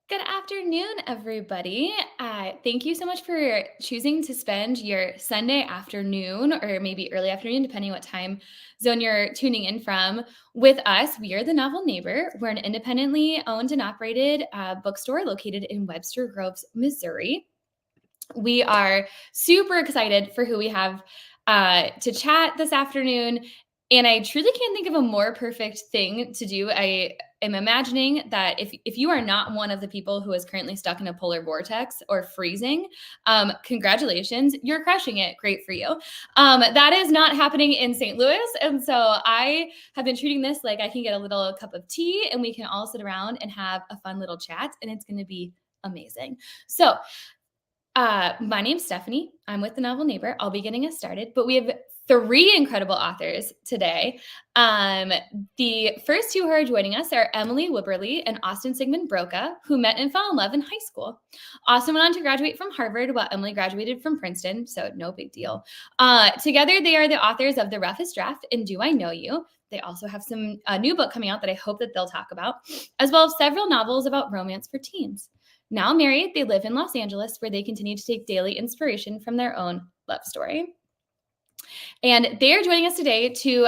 Good afternoon, everybody. Thank you so much for choosing to spend your Sunday afternoon or maybe early afternoon, depending what time zone you're tuning in from, with us. We are the Novel Neighbor. We're an independently owned and operated bookstore located in Webster Groves, Missouri. We are super excited for who we have to chat this afternoon. And I truly can't think of a more perfect thing to do. I am imagining that if you are not one of the people who is currently stuck in a polar vortex or freezing, congratulations, you're crushing it. Great for you. That is not happening in St. Louis. And so I have been treating this like I can get a little cup of tea and we can all sit around and have a fun little chat, and it's going to be amazing. So my name's Stephanie. I'm with the Novel Neighbor. I'll be getting us started, but we have three incredible authors today. The first two who are joining us are Emily Wibberley and Austin Siegemund-Broka, who met and fell in love in high school. Austin went on to graduate from Harvard, while Emily graduated from Princeton, so no big deal. Together, they are the authors of The Roughest Draft and Do I Know You? They also have a new book coming out that I hope that they'll talk about, as well as several novels about romance for teens. Now married, they live in Los Angeles, where they continue to take daily inspiration from their own love story. And they are joining us today to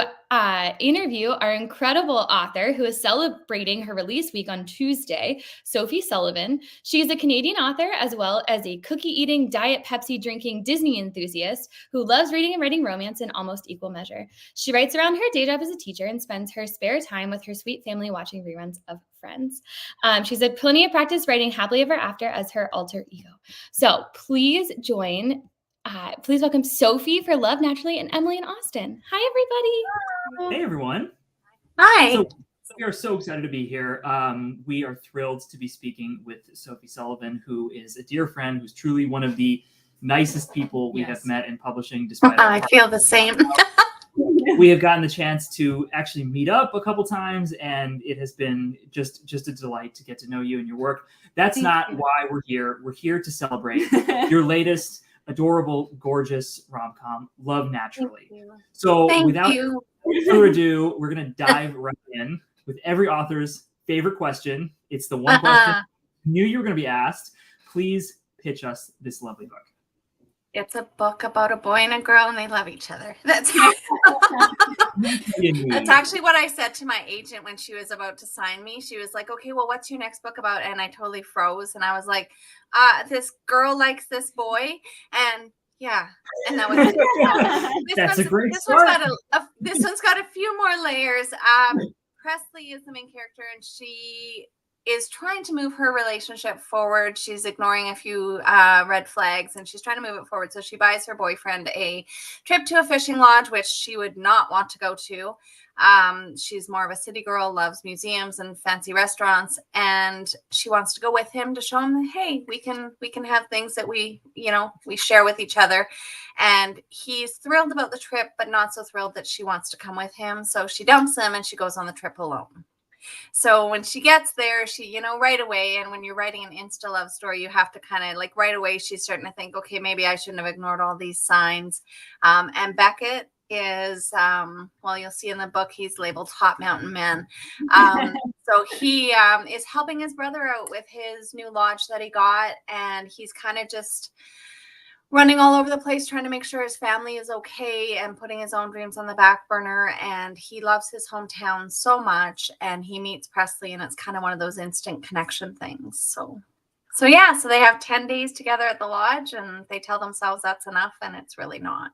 interview our incredible author who is celebrating her release week on Tuesday, Sophie Sullivan. She is a Canadian author as well as a cookie-eating, Diet Pepsi drinking Disney enthusiast who loves reading and writing romance in almost equal measure. She writes around her day job as a teacher and spends her spare time with her sweet family watching reruns of Friends. She's had plenty of practice writing Happily Ever After as her alter ego. So please welcome Sophie for Love Naturally and Emily and Austin. Hi, everybody. Hey, everyone. Hi. So we are so excited to be here. We are thrilled to be speaking with Sophie Sullivan, who is a dear friend, who's truly one of the nicest people we have met in publishing. Despite I feel the same. We have gotten the chance to actually meet up a couple times, and it has been just a delight to get to know you and your work. That's not why we're here. We're here to celebrate your latest adorable, gorgeous rom-com, Love Naturally. So without further ado, we're going to dive right in with every author's favorite question. It's the one question I knew you were going to be asked. Please pitch us this lovely book. It's a book about a boy and a girl, and they love each other. That's actually what I said to my agent when she was about to sign me. She was like, okay, well, what's your next book about? And I totally froze. And I was like, this girl likes this boy. And yeah. And that was it. That's a great start. This one's got a few more layers. Presley is the main character, and she is trying to move her relationship forward. She's ignoring a few red flags, and she's trying to move it forward. So she buys her boyfriend a trip to a fishing lodge, which she would not want to go to. She's more of a city girl, loves museums and fancy restaurants, and she wants to go with him to show him, hey, we can have things that we share with each other. And he's thrilled about the trip, but not so thrilled that she wants to come with him. So she dumps him and she goes on the trip alone. So when she gets there, she, right away, and when you're writing an Insta love story, you have to kind of like right away, she's starting to think, okay, maybe I shouldn't have ignored all these signs. And Beckett is, you'll see in the book, he's labeled Hot Mountain Man. So he is helping his brother out with his new lodge that he got. And he's kind of just running all over the place, trying to make sure his family is okay and putting his own dreams on the back burner. And he loves his hometown so much. And he meets Presley, and it's kind of one of those instant connection things. So they have 10 days together at the lodge, and they tell themselves that's enough, and it's really not.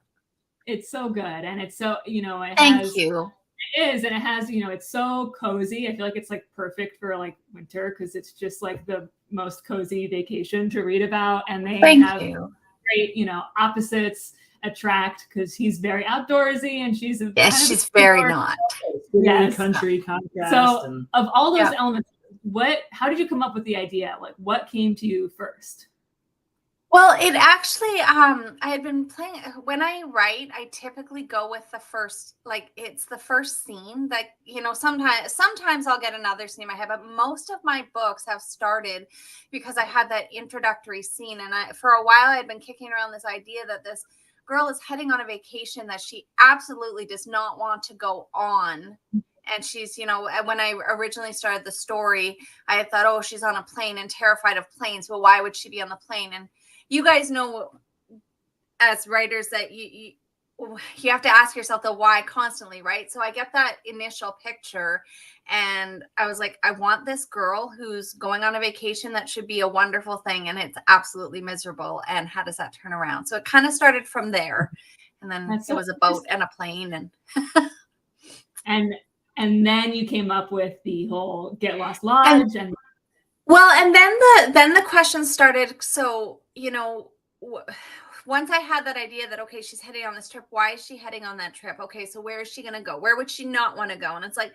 It's so good. And it's so, Thank you. It is. And it has, it's so cozy. I feel like it's like perfect for like winter, because it's just like the most cozy vacation to read about. And they have great, opposites attract, because he's very outdoorsy and she's she's very not. Yes, country contrast. So of all those elements, how did you come up with the idea? Like, what came to you first? Well, it actually, I had been playing, when I write, I typically go with the first, it's the first scene that, sometimes I'll get another scene in my head, but most of my books have started because I had that introductory scene. And for a while, I had been kicking around this idea that this girl is heading on a vacation that she absolutely does not want to go on. And she's, you know, when I originally started the story, I had thought, oh, she's on a plane and terrified of planes. Well, why would she be on the plane? And you guys know as writers that you have to ask yourself the why constantly, right? So I get that initial picture and I was like, I want this girl who's going on a vacation that should be a wonderful thing, and it's absolutely miserable. And how does that turn around? So it kind of started from there. And then it was a boat and a plane and then you came up with the whole Get Lost Lodge and well, and then the questions started. So, you know, once I had that idea that, okay, she's heading on this trip. Why is she heading on that trip? Okay, so where is she going to go? Where would she not want to go? And it's like,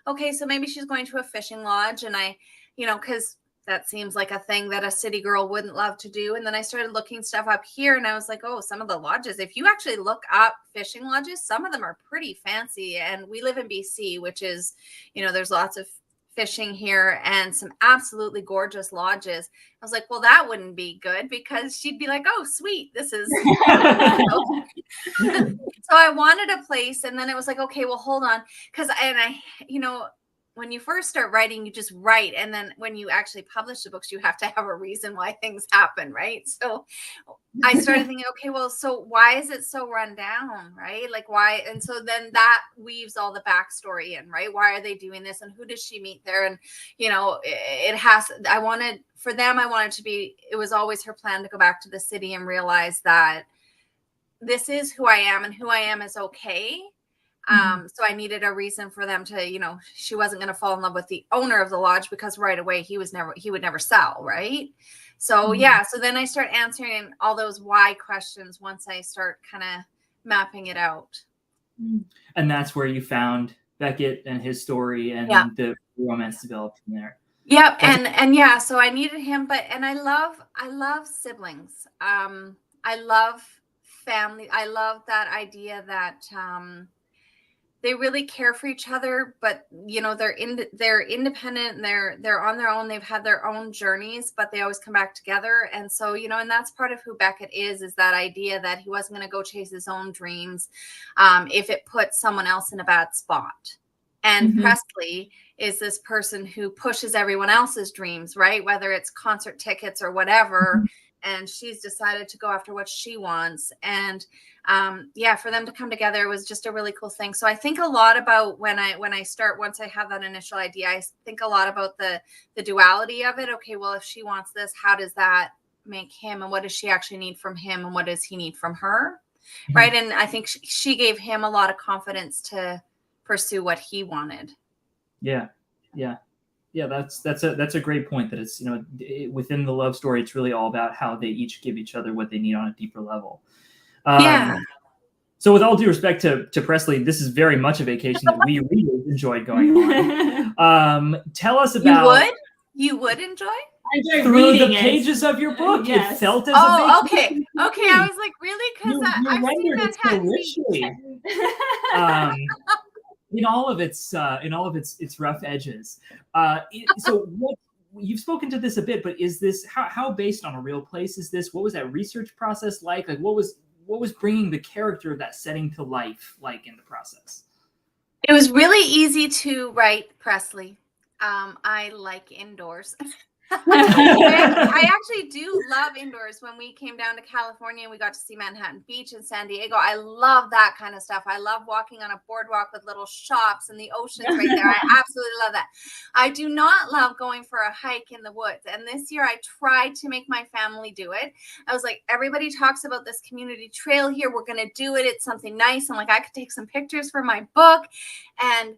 okay, so maybe she's going to a fishing lodge. And I, you know, because that seems like a thing that a city girl wouldn't love to do. And then I started looking stuff up here and I was like, oh, some of the lodges, if you actually look up fishing lodges, some of them are pretty fancy. And we live in BC, which is, you know, there's lots of fishing here and some absolutely gorgeous lodges. I was like, well, that wouldn't be good because she'd be like, oh, sweet, this is so I wanted a place. And then it was like, okay, well, hold on, because I you know, when you first start writing, you just write, and then when you actually publish the books, you have to have a reason why things happen, right? So I started thinking, okay, well, so why is it so run down, right? Like why? And so then that weaves all the backstory in, right? Why are they doing this, and who does she meet there? And you know, it has. I wanted to be. It was always her plan to go back to the city and realize that this is who I am, and who I am is okay. So I needed a reason for them to, you know, she wasn't going to fall in love with the owner of the lodge because right away he would never sell. Right. So, yeah. So then I start answering all those why questions once I start kind of mapping it out. And that's where you found Beckett and his story and the romance developed from there. Yep. And yeah, so I needed him, and I love siblings. I love family. I love that idea that, they really care for each other, but you know, they're independent and they're on their own. They've had their own journeys, but they always come back together. And so, you know, and that's part of who Beckett is that idea that he wasn't going to go chase his own dreams if it put someone else in a bad spot. And Presley is this person who pushes everyone else's dreams, right? Whether it's concert tickets or whatever. And she's decided to go after what she wants. And for them to come together was just a really cool thing. So I think a lot about once I have that initial idea, I think a lot about the duality of it. Okay, well, if she wants this, how does that make him? And what does she actually need from him? And what does he need from her? Right. And I think she gave him a lot of confidence to pursue what he wanted. Yeah. That's a great point, that it's, you know, within the love story, it's really all about how they each give each other what they need on a deeper level. So with all due respect to Presley, this is very much a vacation that we really enjoyed going on. Tell us about. You would enjoy? I enjoyed through reading the pages of your book. Yes. It felt as a vacation. Okay. I was like, really? Because I've seen Manhattan Beach. In all of its rough edges. So what you've spoken to this a bit, but is this how based on a real place is this? What was that research process like? Like what was bringing the character of that setting to life like in the process? It was really easy to write Presley. I like indoors. I actually do love indoors. When we came down to California, we got to see Manhattan Beach and San Diego. I love that kind of stuff. I love walking on a boardwalk with little shops and the ocean's right there. I absolutely love that. I do not love going for a hike in the woods. And this year I tried to make my family do it. I was like, everybody talks about this community trail here. We're going to do it. It's something nice. I'm like, I could take some pictures for my book. And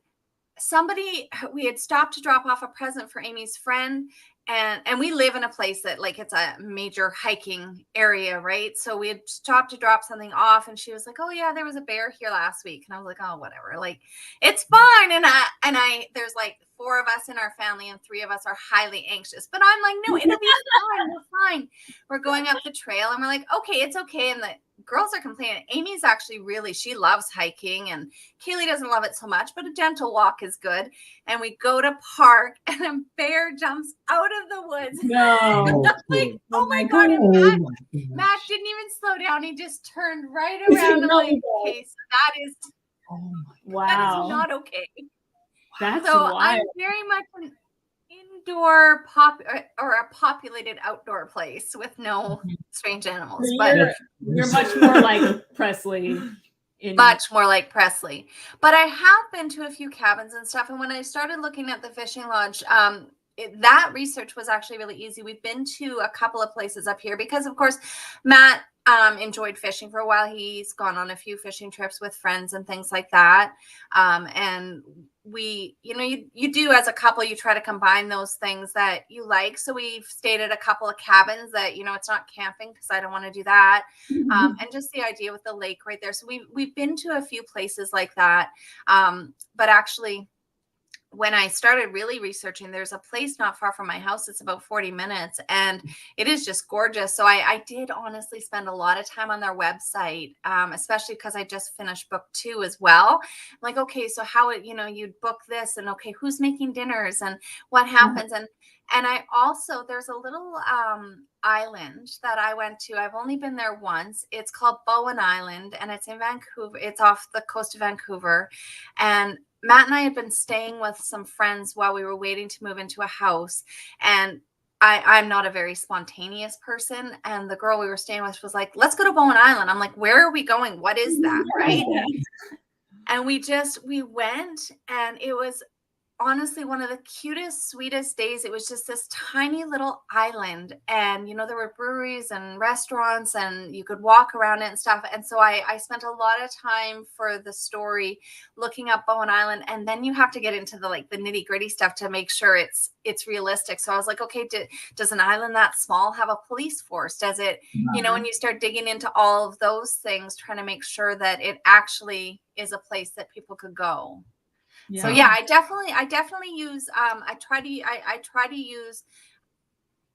we had stopped to drop off a present for Amy's friend. And we live in a place that like it's a major hiking area, right? So we had stopped to drop something off, and she was like, "Oh yeah, there was a bear here last week." And I was like, "Oh, whatever, like it's fine." And I there's like 4 of us in our family, and 3 of us are highly anxious. But I'm like, "No, it'll be fine. We're fine." We're going up the trail, and we're like, "Okay, it's okay." And the girls are complaining. Amy's actually she loves hiking, and Kaylee doesn't love it so much, but a gentle walk is good. And we go to park, and a bear jumps out of the woods. No. Like, oh my God. And Matt didn't even slow down. He just turned right around. I'm like, okay, so that is wow. That is not okay. That's So wild. I'm very much an indoor or a populated outdoor place with no strange animals. But You're much more like Presley. Much more like Presley. But I have been to a few cabins and stuff. And when I started looking at the fishing lodge, that research was actually really easy. We've been to a couple of places up here because, of course, Matt enjoyed fishing for a while. He's gone on a few fishing trips with friends and things like that. And we, you do as a couple, you try to combine those things that you like. So we've stayed at a couple of cabins that, it's not camping because I don't want to do that. And just the idea with the lake right there. So we've been to a few places like that. But actually, when I started really researching, there's a place not far from my house. It's about 40 minutes and it is just gorgeous. So I did honestly spend a lot of time on their website, especially because I just finished book 2 as well. I'm like, okay, so how, you'd book this and okay, who's making dinners and what happens? And I also, there's a little island that I went to. I've only been there once. It's called Bowen Island and it's in Vancouver. It's off the coast of Vancouver. And Matt and I had been staying with some friends while we were waiting to move into a house. And I'm not a very spontaneous person. And the girl we were staying with was like, let's go to Bowen Island. I'm like, where are we going? What is that? Right. And we went and it was honestly one of the cutest, sweetest days. It was just this tiny little island and there were breweries and restaurants and you could walk around it and stuff. And so I spent a lot of time for the story looking up Bowen Island, and then you have to get into the nitty gritty stuff to make sure it's realistic. So I was like, okay, does an island that small have a police force? Does it, and you start digging into all of those things, trying to make sure that it actually is a place that people could go. Yeah. So yeah, I definitely use I try to use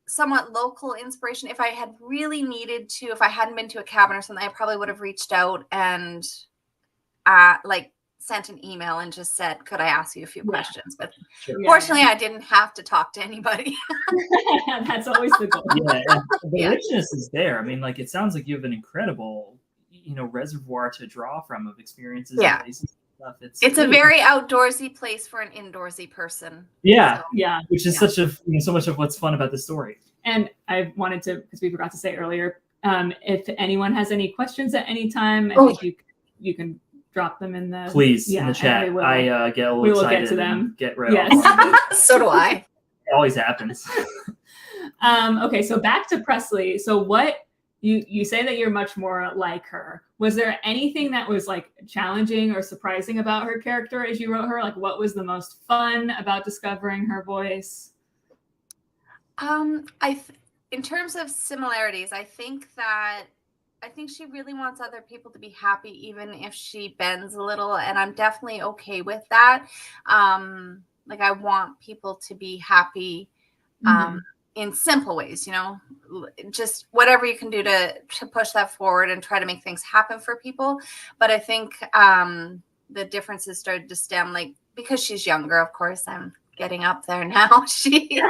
somewhat local inspiration. If I had really needed to, if I hadn't been to a cabin or something, I probably would have reached out and sent an email and just said, could I ask you a few questions? But fortunately I didn't have to talk to anybody. That's always the goal. The richness is there. I mean, it sounds like you have an incredible reservoir to draw from of experiences and places. It's a very outdoorsy place for an indoorsy person. Which is such so much of what's fun about the story. And I wanted to, because we forgot to say earlier, if anyone has any questions at any time, I think you can drop them in the in the chat. I get a little excited. We will get to them. Get right off. So do I. It always happens. Okay, so back to Presley. So what you say that you're much more like her. Was there anything that was challenging or surprising about her character as you wrote her? What was the most fun about discovering her voice? In terms of similarities, I think she really wants other people to be happy, even if she bends a little, and I'm definitely okay with that. I want people to be happy. In simple ways, just whatever you can do to push that forward and try to make things happen for people. But I think the differences started to stem because she's younger, of course, I'm getting up there now. She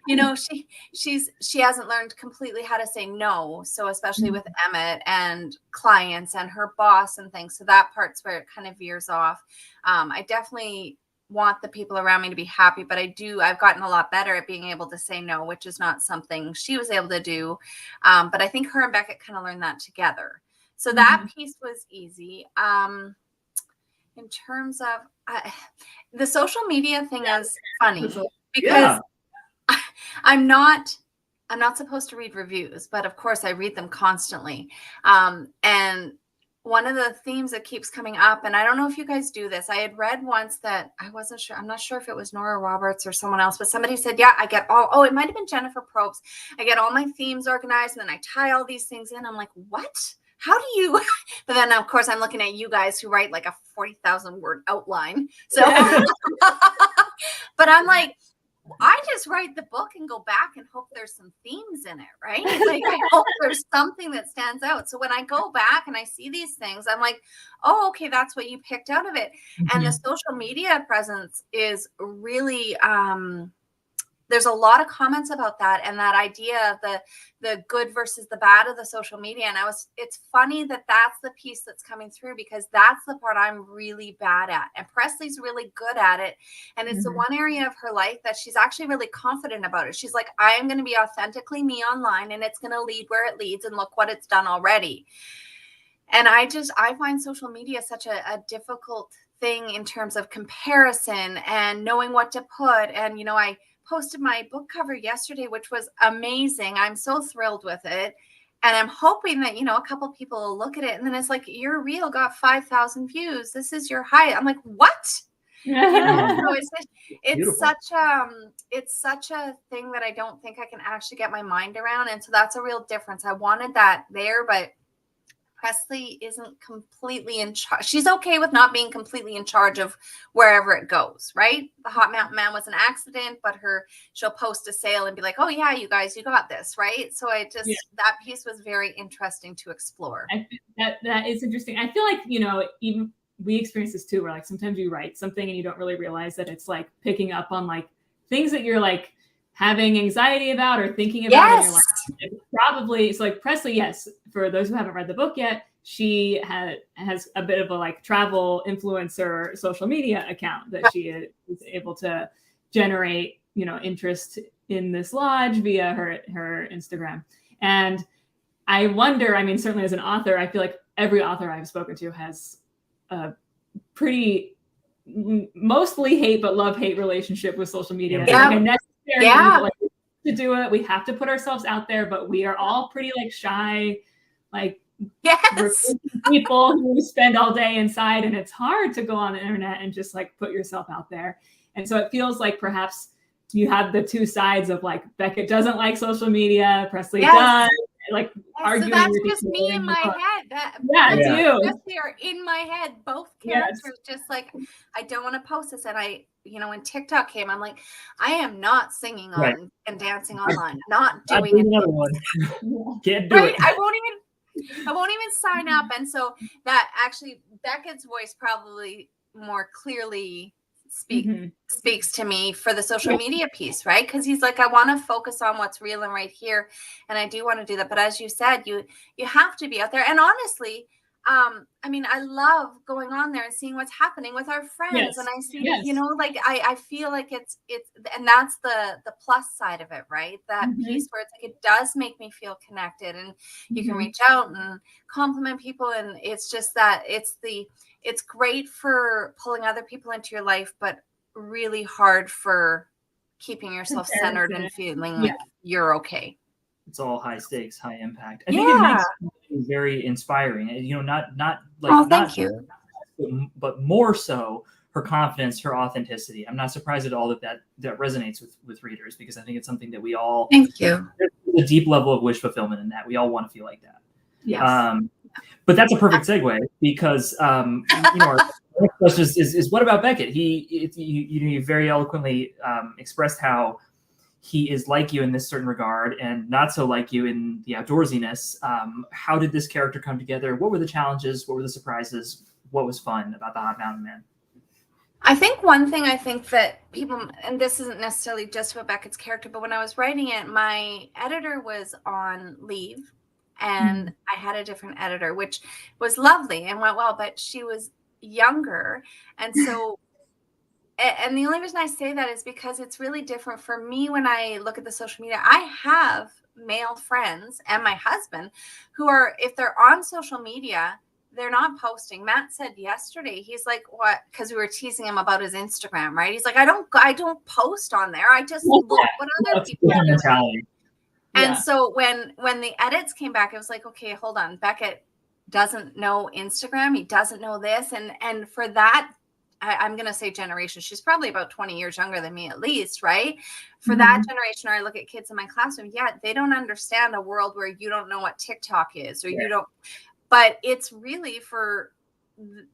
hasn't learned completely how to say no. So especially with Emmett and clients and her boss and things. So that part's where it kind of veers off. I definitely want the people around me to be happy, but I've gotten a lot better at being able to say no, which is not something she was able to do. But I think her and Beckett kind of learned that together. So that piece was easy. In terms of the social media thing is funny because I'm not supposed to read reviews, but of course I read them constantly. And one of the themes that keeps coming up, and I don't know if you guys do this, I had read once that I wasn't sure, I'm not sure if it was Nora Roberts or someone else, but somebody said, I get it might have been Jennifer Probst. I get all my themes organized and then I tie all these things in. I'm like, what? How do you? But then of course I'm looking at you guys who write a 40,000 word outline. So, but I'm like, I just write the book and go back and hope there's some themes in it, right? I hope there's something that stands out. So when I go back and I see these things, I'm like, oh, okay, that's what you picked out of it. And the social media presence is really, there's a lot of comments about that and that idea of the good versus the bad of the social media. And it's funny that that's the piece that's coming through, because that's the part I'm really bad at. And Presley's really good at it. And it's the one area of her life that she's actually really confident about it. She's like, I am going to be authentically me online, and it's going to lead where it leads, and look what it's done already. And I find social media such a difficult thing in terms of comparison and knowing what to put. And, I posted my book cover yesterday, which was amazing. I'm so thrilled with it. And I'm hoping that, a couple people will look at it, and then it's like, your reel got 5,000 views. This is your high. I'm like, what? So it's such a thing that I don't think I can actually get my mind around. And so that's a real difference. I wanted that there, but Presley isn't completely in charge. She's okay with not being completely in charge of wherever it goes, right? The Hot Mountain Man was an accident, but she'll post a sale and be like, oh yeah, you guys, you got this, right? So that piece was very interesting to explore. That is interesting. I feel like, even we experience this too, where like sometimes you write something and you don't really realize that it's like picking up on like things that you're like having anxiety about or thinking about in your life. It's probably, so like Presley, yes, for those who haven't read the book yet, she has a bit of a like travel influencer social media account that she is able to generate, interest in this lodge via her Instagram. And I wonder, I mean, certainly as an author, I feel like every author I've spoken to has a pretty mostly hate but love-hate relationship with social media. Like, to do it, we have to put ourselves out there, but we are all pretty like shy, like people who spend all day inside, and it's hard to go on the internet and just like put yourself out there. And so it feels like perhaps you have the two sides of like Beckett doesn't like social media, Presley does, like arguing. So that's just me in my head. It's you. Presley are in my head, both characters. Just like, I don't want to post this, and when TikTok came, I'm like, I am not singing on and dancing online. Not doing another one. Can't do it. I won't even sign up. And so that actually, Beckett's voice probably more clearly speaks to me for the social media piece, right? Because he's like, I want to focus on what's real and right here, and I do want to do that. But as you said, you have to be out there. And honestly, I mean, I love going on there and seeing what's happening with our friends. And I see, like I feel like it's, and that's the plus side of it, right? That piece where it's like, it does make me feel connected, and you can reach out and compliment people. And it's just that it's great for pulling other people into your life, but really hard for keeping yourself centered and feeling like you're okay. It's all high stakes, high impact. I think it makes it very inspiring. Thank you. But more so her confidence, her authenticity. I'm not surprised at all that resonates with readers, because I think it's something that we all. Thank you. There's a deep level of wish fulfillment in that. We all want to feel like that. Yes. But that's a perfect segue, because our next question is what about Beckett? You very eloquently expressed how he is like you in this certain regard and not so like you in the outdoorsiness. How did this character come together? What were the challenges? What were the surprises? What was fun about the Hot Mountain Man? I think one thing that people, and this isn't necessarily just about Beckett's character, but when I was writing it, my editor was on leave, and I had a different editor, which was lovely and went well, but she was younger. And so and the only reason I say that is because it's really different for me when I look at the social media. I have male friends and my husband who are, if they're on social media, they're not posting. Matt said yesterday, he's like, what? Because we were teasing him about his Instagram, right? He's like, I don't post on there. I just look what other people are doing. And so when the edits came back, it was like, okay, hold on. Beckett doesn't know Instagram. He doesn't know this. And for that, I'm going to say generation. She's probably about 20 years younger than me, at least, right? For that generation, or I look at kids in my classroom, they don't understand a world where you don't know what TikTok is, or you don't. But it's really for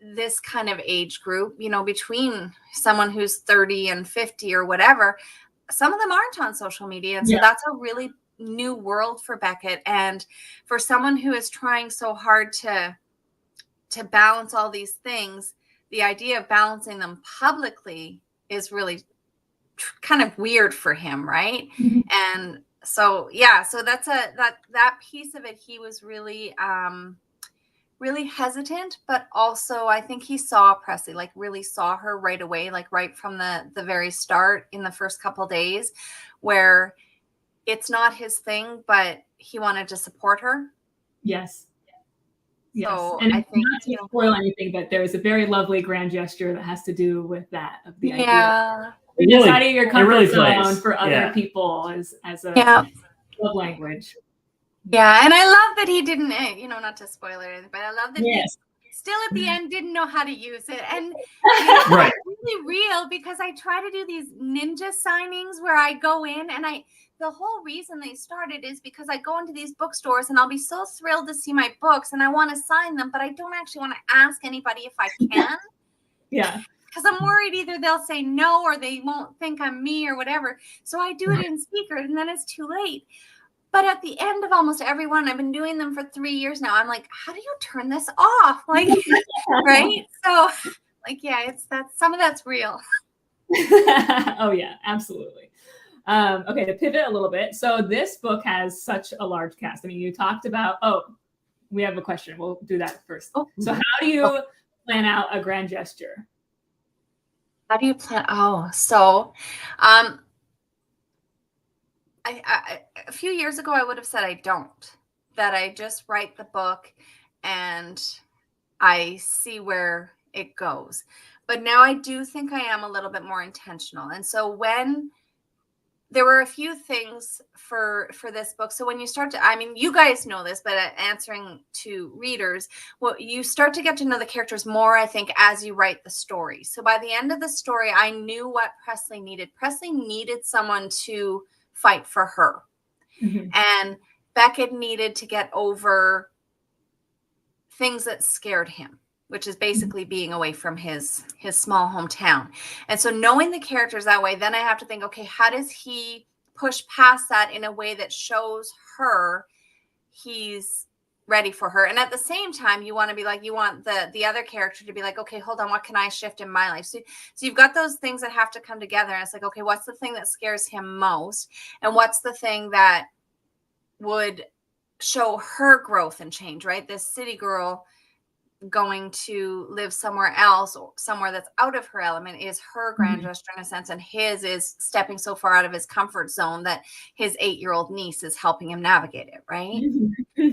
this kind of age group, between someone who's 30 and 50 or whatever. Some of them aren't on social media. And so that's a really new world for Beckett. And for someone who is trying so hard to balance all these things, the idea of balancing them publicly is really kind of weird for him, right? And so so that's that piece of it. He was really really hesitant, but also I think he saw Presley, like really saw her right away, like right from the very start in the first couple days, where it's not his thing, but he wanted to support her. Yes. Yes. So And I think, not to spoil anything, but there's a very lovely grand gesture that has to do with that, of the idea. Yeah. Just out of your comfort really zone plays. for other Yeah. people as a Yeah. love language. Yeah. And I love that he didn't, not to spoil it, but I love that Yes. he still at the end didn't know how to use it. And Right. it's really real, because I try to do these ninja signings where I go in, and the whole reason they started is because I go into these bookstores and I'll be so thrilled to see my books and I want to sign them, but I don't actually want to ask anybody if I can. Yeah. Because I'm worried either they'll say no or they won't think I'm me or whatever. So I do it in secret, and then it's too late. But at the end of almost every one, I've been doing them for 3 years now, I'm like, how do you turn this off? Like, right? So like, some of that's real. Oh yeah, absolutely. Okay, to pivot a little bit. So this book has such a large cast. I mean, you talked about, we have a question. We'll do that first. So how do you plan out a grand gesture? How do you plan? So a few years ago, I would have said that I just write the book and I see where it goes. But now I do think I am a little bit more intentional. And so when there were a few things for this book. So when you start to, I mean, you guys know this, but answering to readers, well, you start to get to know the characters more, I think, as you write the story. So by the end of the story, I knew what Presley needed. Presley needed someone to fight for her. And Beckett needed to get over things that scared him, which is basically being away from his small hometown. And so knowing the characters that way, then I have to think, okay, how does he push past that in a way that shows her he's ready for her? And at the same time, you want to be like, you want the other character to be like, okay, hold on, what can I shift in my life? So you've got those things that have to come together. And it's like, okay, what's the thing that scares him most? And what's the thing that would show her growth and change, right? This city girl going to live somewhere else, or somewhere that's out of her element, is her grand gesture in a sense, and his is stepping so far out of his comfort zone that his 8-year-old niece is helping him navigate it, right?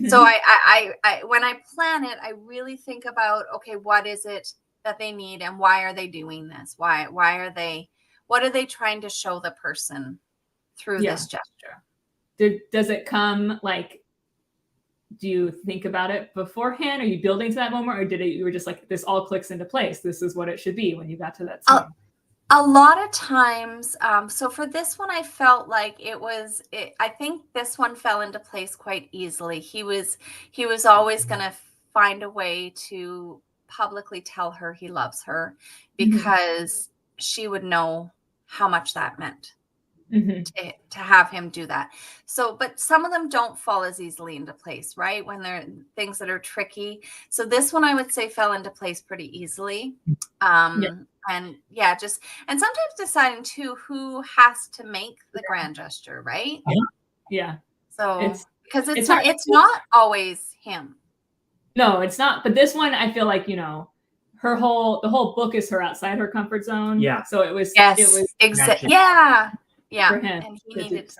So I when I plan it, I really think about, okay, what is it that they need, and why are they doing this? What are they trying to show the person through this gesture? Does it come like, do you think about it beforehand? Are you building to that moment, or you were just like, this all clicks into place, this is what it should be when you got to that scene? A lot of times, so for this one, I felt like I think this one fell into place quite easily. He was always going to find a way to publicly tell her he loves her, because she would know how much that meant. To have him do that. So, but some of them don't fall as easily into place, right? When they're things that are tricky. So this one, I would say, fell into place pretty easily. And sometimes deciding too who has to make the grand gesture, right? Yeah. So because it's not always him. No, it's not. But this one, I feel like, the whole book is her outside her comfort zone. Yeah. So it was exactly. Yeah. For him, and he needed,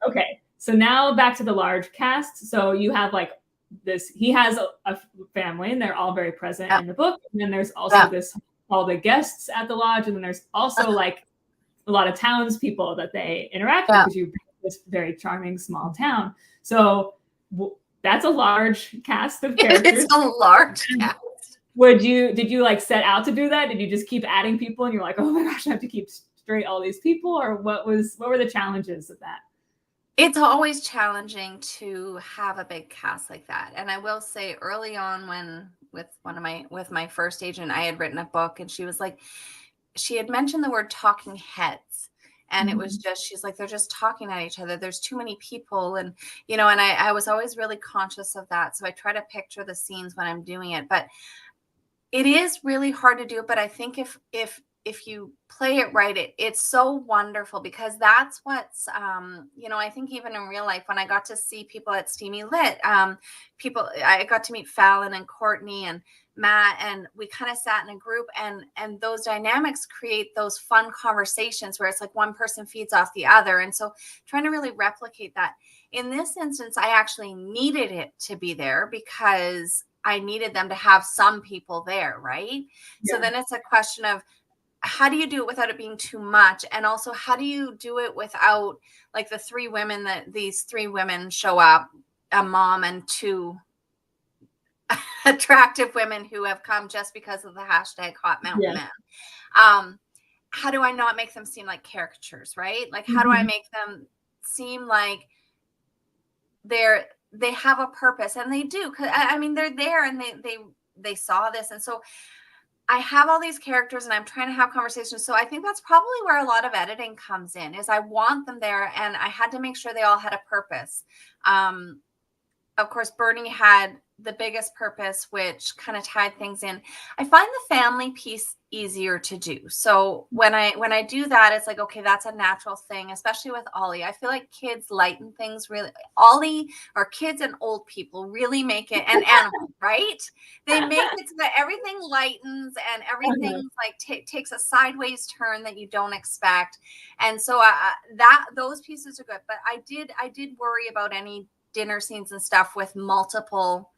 Okay, so now back to the large cast. So you have like this, he has a family, and they're all very present in the book. And then there's also all the guests at the lodge. And then there's also like a lot of townspeople that they interact with, because you this very charming small town. So that's a large cast of characters. It's a large cast. Did you like set out to do that? Did you just keep adding people and you're like, oh my gosh, I have to keep straight all these people? Or what were the challenges of that? It's always challenging to have a big cast like that. And I will say, early on, with my first agent, I had written a book, and she was like, she had mentioned the word talking heads. And it was just, she's like, they're just talking at each other. There's too many people. And, and I was always really conscious of that. So I try to picture the scenes when I'm doing it, but it is really hard to do. But I think if if you play it right, it's so wonderful, because that's what's, I think even in real life, when I got to see people at Steamy Lit, I got to meet Fallon and Courtney and Matt, and we kind of sat in a group, and those dynamics create those fun conversations where it's like one person feeds off the other. And so trying to really replicate that. In this instance, I actually needed it to be there because I needed them to have some people there, right? Yeah. So then it's a question of, how do you do it without it being too much? And also, how do you do it without, like, these three women show up, a mom and two attractive women who have come just because of the hashtag Hot Mountain Men. How do I not make them seem like caricatures, right? Like, how do I make them seem like they have a purpose? And they do, because I mean, they're there, and they saw this. And so I have all these characters, and I'm trying to have conversations. So I think that's probably where a lot of editing comes in, is I want them there, and I had to make sure they all had a purpose. Of course, Bernie had the biggest purpose, which kind of tied things in. I find the family piece easier to do. So when I do that, it's like, okay, that's a natural thing, especially with Ollie. I feel like kids lighten things really. Ollie, or kids and old people, really make it, and animals, right? They make it so that everything lightens, and everything like takes a sideways turn that you don't expect. And so those pieces are good. But I did worry about any dinner scenes and stuff with multiple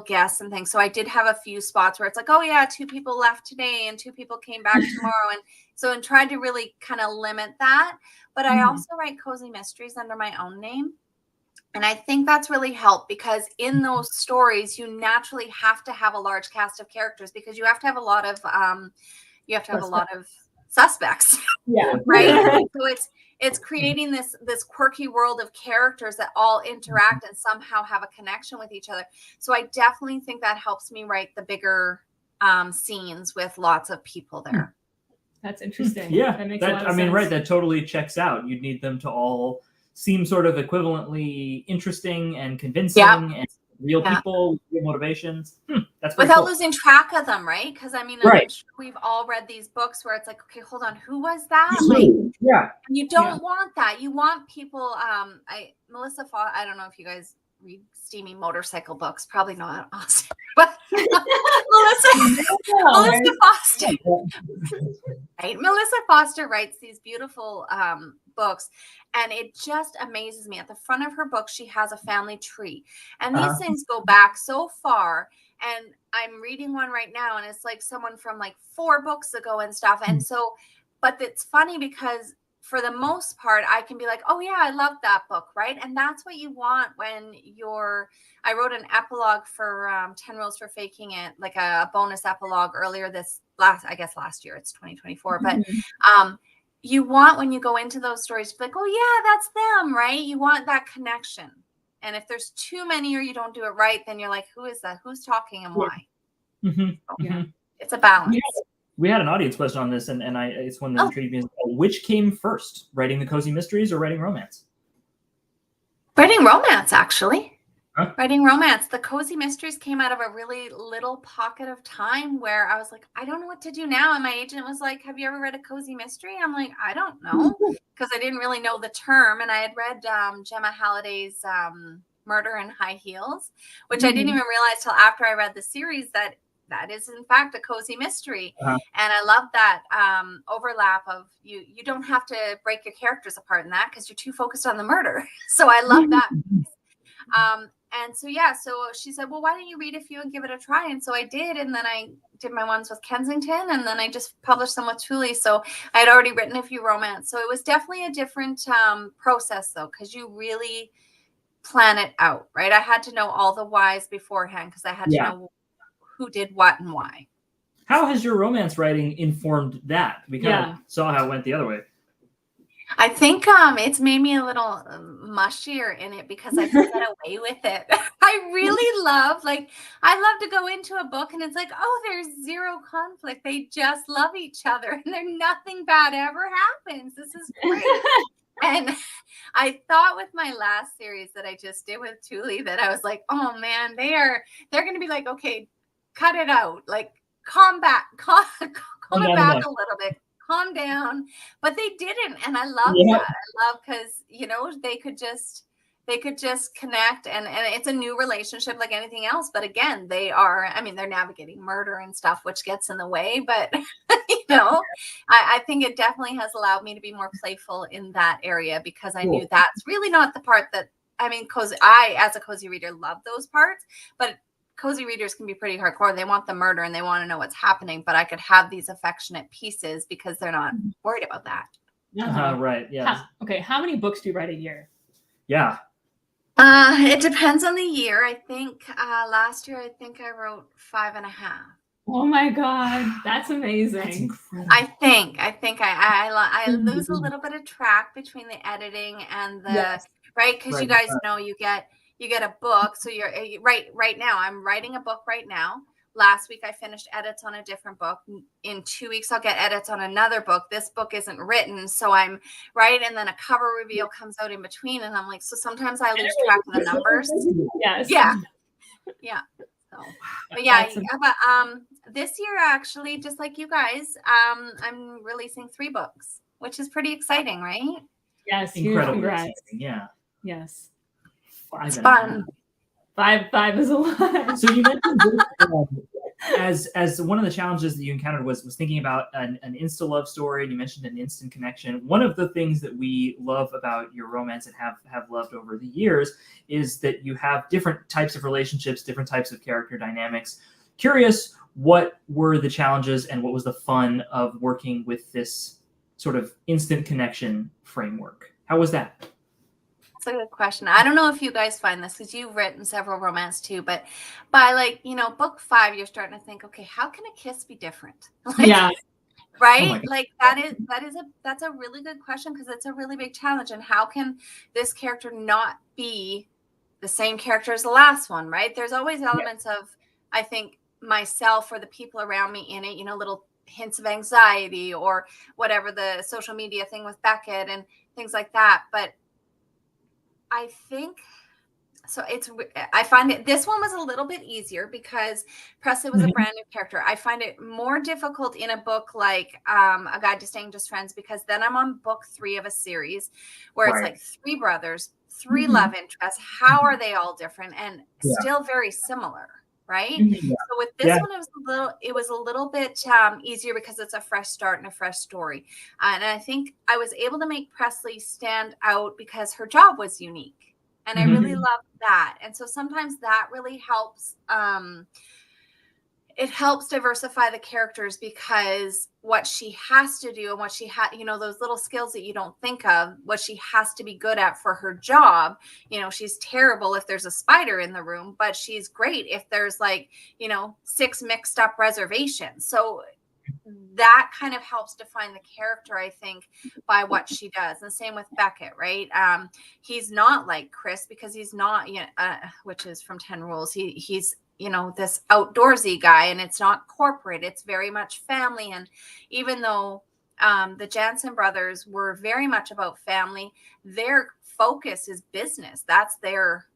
guests and things. So I did have a few spots where it's like, oh yeah, 2 people left today and 2 people came back tomorrow. And so, and tried to really kind of limit that. But I also write cozy mysteries under my own name. And I think that's really helped, because in those stories, you naturally have to have a large cast of characters, because you have to have a lot of, suspects. Yeah. Right. So it's creating this quirky world of characters that all interact and somehow have a connection with each other. So I definitely think that helps me write the bigger scenes with lots of people there. That's interesting. Yeah, that makes a lot of sense. Right, that totally checks out. You'd need them to all seem sort of equivalently interesting and convincing, and real people, real motivations. That's without cool. losing track of them, right? Because I mean, I'm sure we've all read these books where it's like, okay, hold on, who was that? Like, you don't want that. You want people. Melissa Foster. I don't know if you guys read steamy motorcycle books. Probably not, awesome. But Melissa Foster. Right, Melissa Foster writes these beautiful books, and it just amazes me. At the front of her book, she has a family tree, and these things go back so far. And I'm reading one right now, and it's like someone from like 4 books ago and stuff. And so, but it's funny because for the most part, I can be like, oh yeah, I love that book, right? And that's what you want when I wrote an epilogue for 10 Rules for Faking It, like a bonus epilogue earlier last year, it's 2024. But you want, when you go into those stories, to be like, oh yeah, that's them, right? You want that connection. And if there's too many, or you don't do it right, then you're like, who is that? Who's talking and why? It's a balance. We had an audience question on this, and it's one that intrigued me. Which came first, writing the cozy mysteries or writing romance? Writing romance, actually. Huh? Writing romance. The cozy mysteries came out of a really little pocket of time where I was like, I don't know what to do now. And my agent was like, have you ever read a cozy mystery? I'm like, I don't know, because I didn't really know the term. And I had read Gemma Halliday's Murder in High Heels, which I didn't even realize till after I read the series that is in fact a cozy mystery. And I love that overlap of you don't have to break your characters apart in that, because you're too focused on the murder. So I love that. And so, so she said, well, why don't you read a few and give it a try? And so I did. And then I did my ones with Kensington, and then I just published them with Thule. So I had already written a few romance. So it was definitely a different process, though, because you really plan it out, right? I had to know all the whys beforehand, because I had to know who did what and why. How has your romance writing informed that? We kind of saw how it went the other way. I think it's made me a little mushier in it, because I can get away with it. I really love to go into a book and it's like, oh, there's zero conflict. They just love each other, and nothing bad ever happens. This is great. And I thought with my last series that I just did with Thule that I was like, oh man, they're going to be like, okay, cut it out. Like, calm tone it back a little bit, calm down. But they didn't, and I love that. I love because they could just connect, and it's a new relationship like anything else. But again, they're navigating murder and stuff, which gets in the way. But I think it definitely has allowed me to be more playful in that area, because I knew that's really not the part that, I, as a cozy reader, love those parts, but cozy readers can be pretty hardcore. They want the murder and they want to know what's happening, but I could have these affectionate pieces because they're not worried about that. Right. Yeah. How many books do you write a year? Yeah. It depends on the year. I think last year, I wrote 5.5. Oh my God, that's amazing. That's incredible. I think I lose a little bit of track between the editing and the right, because you guys know you get a book. So you're right now. I'm writing a book right now. Last week I finished edits on a different book. In 2 weeks I'll get edits on another book. This book isn't written, so I'm right, and then a cover reveal comes out in between, and I'm like, so sometimes I lose track of the numbers. Yes. Yeah. So, but yeah, this year actually, just like you guys, I'm releasing 3 books, which is pretty exciting, right? Yes, incredible. Yeah. Yes. It's fun. 5 is a lot. So you mentioned as one of the challenges that you encountered was thinking about an insta love story, and you mentioned an instant connection. One of the things that we love about your romance and have loved over the years is that you have different types of relationships, different types of character dynamics. Curious, what were the challenges and what was the fun of working with this sort of instant connection framework? How was that? That's a good question. I don't know if you guys find this, because you've written several romance too, but by book 5, you're starting to think, okay, how can a kiss be different? Right? Oh, that's a really good question, because it's a really big challenge. And how can this character not be the same character as the last one, right? There's always elements of, I think, myself or the people around me in it, little hints of anxiety or whatever, the social media thing with Beckett and things like that. But I think so. I find that this one was a little bit easier because Presley was a brand new character. I find it more difficult in a book like A Guide to Staying Just Friends, because then I'm on book 3 of a series where it's like 3 brothers, 3 love interests. How are they all different and still very similar? Right. So with this one, it was a little bit easier because it's a fresh start and a fresh story. And I think I was able to make Presley stand out because her job was unique. And I really loved that. And so sometimes that really helps. It helps diversify the characters, because what she has to do and what she had, those little skills that you don't think of, what she has to be good at for her job. She's terrible if there's a spider in the room, but she's great if there's 6 mixed up reservations. So that kind of helps define the character, I think, by what she does. And same with Beckett, right? He's not like Chris, because he's not, which is from 10 Rules. He's this outdoorsy guy, and it's not corporate. It's very much family. And even though the Jansen brothers were very much about family, their focus is business. That's their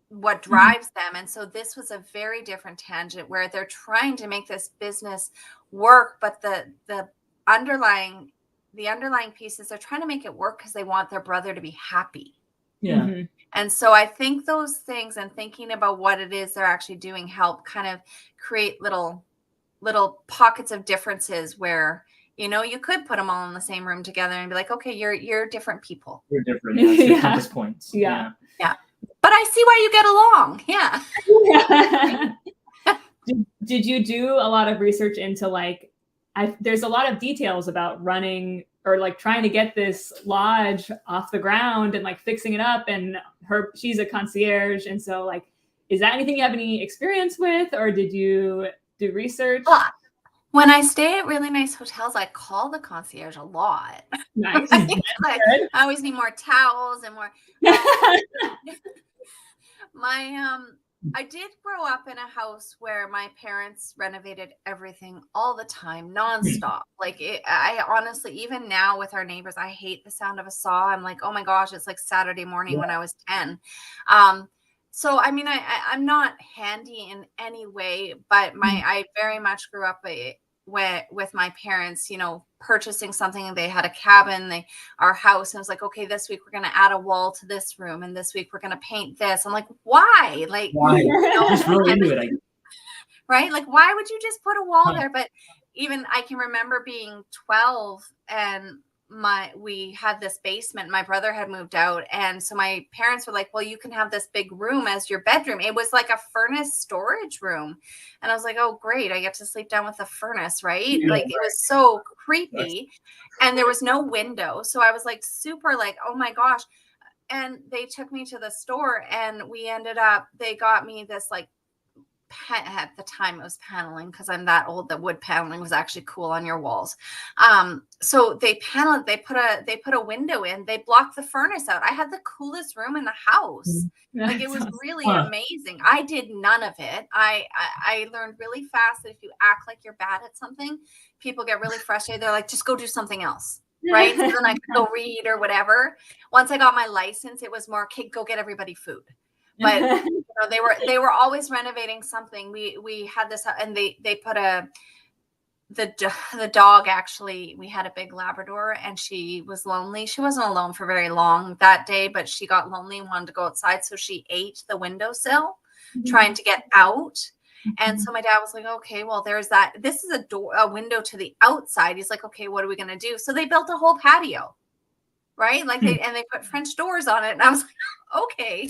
what drives them. And so this was a very different tangent where they're trying to make this business work, but the underlying pieces, they're trying to make it work because they want their brother to be happy. Yeah. And so I think those things and thinking about what it is they're actually doing help kind of create little pockets of differences where, you could put them all in the same room together and be like, okay, you're different people. You're different. Yeah. Compass points. Yeah. But I see why you get along. Yeah. Did you do a lot of research into there's a lot of details about running or trying to get this lodge off the ground and fixing it up, and she's a concierge. And so is that anything you have any experience with, or did you do research? When I stay at really nice hotels, I call the concierge a lot. Nice. I always need more towels and more. I did grow up in a house where my parents renovated everything all the time, nonstop. I honestly, even now with our neighbors, I hate the sound of a saw. I'm like, oh my gosh, it's like Saturday morning when I was 10. So, I mean, I'm not handy in any way, but I very much grew up with my parents, purchasing something. They had a cabin, our house, and I was like, okay, this week we're going to add a wall to this room, and this week we're going to paint this. I'm like, why? Like, why? Just really into it. Right? Like, why would you just put a wall there? But even I can remember being 12 and we had this basement. My brother had moved out. And so my parents were like, well, you can have this big room as your bedroom. It was like a furnace storage room. And I was like, oh, great. I get to sleep down with a furnace, right? Yeah, like it was so creepy. And there was no window. So I was like, super like, oh my gosh. And they took me to the store and they got me this like, at the time it was paneling, because I'm that old that wood paneling was actually cool on your walls. So they put a window in, they blocked the furnace out. I had the coolest room in the house. Like, it was really amazing. I did none of it. I learned really fast that if you act like you're bad at something, people get really frustrated. They're like, just go do something else. Right. So then I could go read or whatever. Once I got my license, it was more, okay, go get everybody food. But they were always renovating something. We had this, and they put the dog, actually, we had a big Labrador, and she was lonely. She wasn't alone for very long that day, but she got lonely and wanted to go outside. So she ate the windowsill, trying to get out. And so my dad was like, okay, well, there's that. This is a window to the outside. He's like, okay, what are we going to do? So they built a whole patio. Right? Like they put French doors on it. And I was like, okay.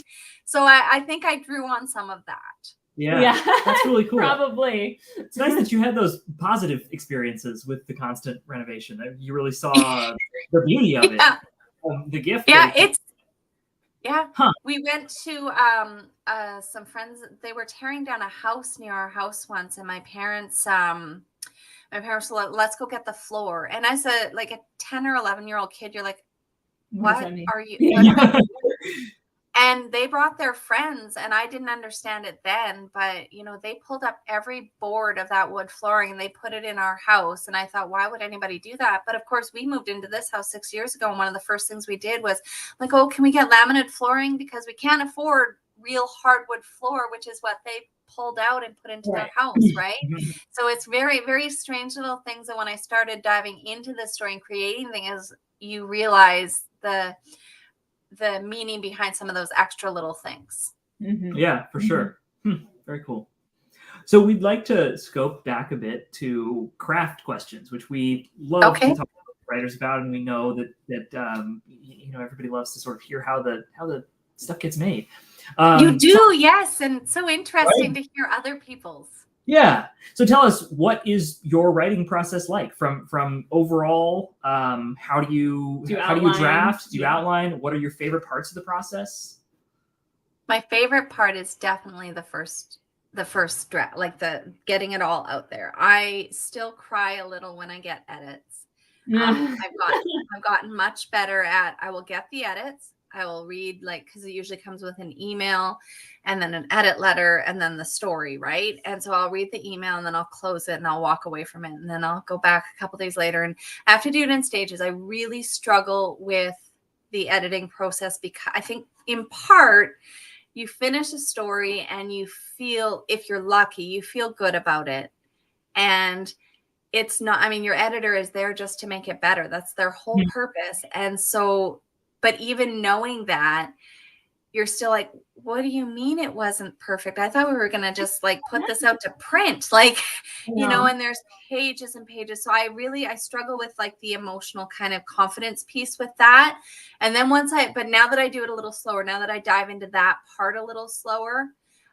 So I think I drew on some of that. Yeah. That's really cool. Probably. It's nice that you had those positive experiences with the constant renovation. You really saw the beauty of it. The gift. Yeah. We went to some friends. They were tearing down a house near our house once, and my parents were like, let's go get the floor. And as a 10 or 11-year-old kid, you're like, what are you? And they brought their friends, and I didn't understand it then, but they pulled up every board of that wood flooring and they put it in our house. And I thought, why would anybody do that? But of course, we moved into this house 6 years ago, and one of the first things we did was like, oh, can we get laminate flooring? Because we can't afford real hardwood floor, which is what they pulled out and put into their house, right? So it's very, very strange little things. And when I started diving into this story and creating things, you realize the meaning behind some of those extra little things. Yeah, for sure. Very cool. So we'd like to scope back a bit to craft questions, which we love to talk to writers about, and we know that everybody loves to sort of hear how the stuff gets made. You do, yes, and it's so interesting to hear other people's. Yeah. So tell us, what is your writing process like? From overall, how do you draft? Do you outline? What are your favorite parts of the process? My favorite part is definitely the first draft, like the getting it all out there. I still cry a little when I get edits. I've gotten much better at, I will get the edits. I will read, because it usually comes with an email and then an edit letter and then the story, right? And so I'll read the email and then I'll close it and I'll walk away from it. And then I'll go back a couple days later, and I have to do it in stages. I really struggle with the editing process because I think in part you finish a story and you feel, if you're lucky, you feel good about it. And it's not, your editor is there just to make it better. That's their whole purpose. And so, but even knowing that, you're still like, what do you mean it wasn't perfect? I thought we were going to just put this out to print, and there's pages and pages. So I struggle with the emotional kind of confidence piece with that. And then but now that I do it a little slower, now that I dive into that part a little slower,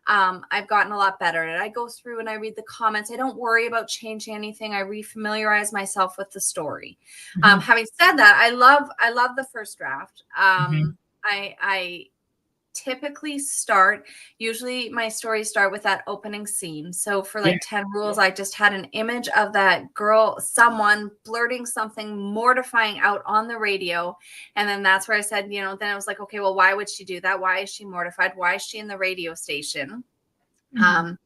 I've gotten a lot better at it. I go through and I read the comments. I don't worry about changing anything. I refamiliarize myself with the story. Having said that, I love the first draft. I typically usually my stories start with that opening scene. So for 10 rules, I just had an image of that girl, someone blurting something mortifying out on the radio. And then that's where I said, then I was like, okay, well, why would she do that? Why is she mortified? Why is she in the radio station? And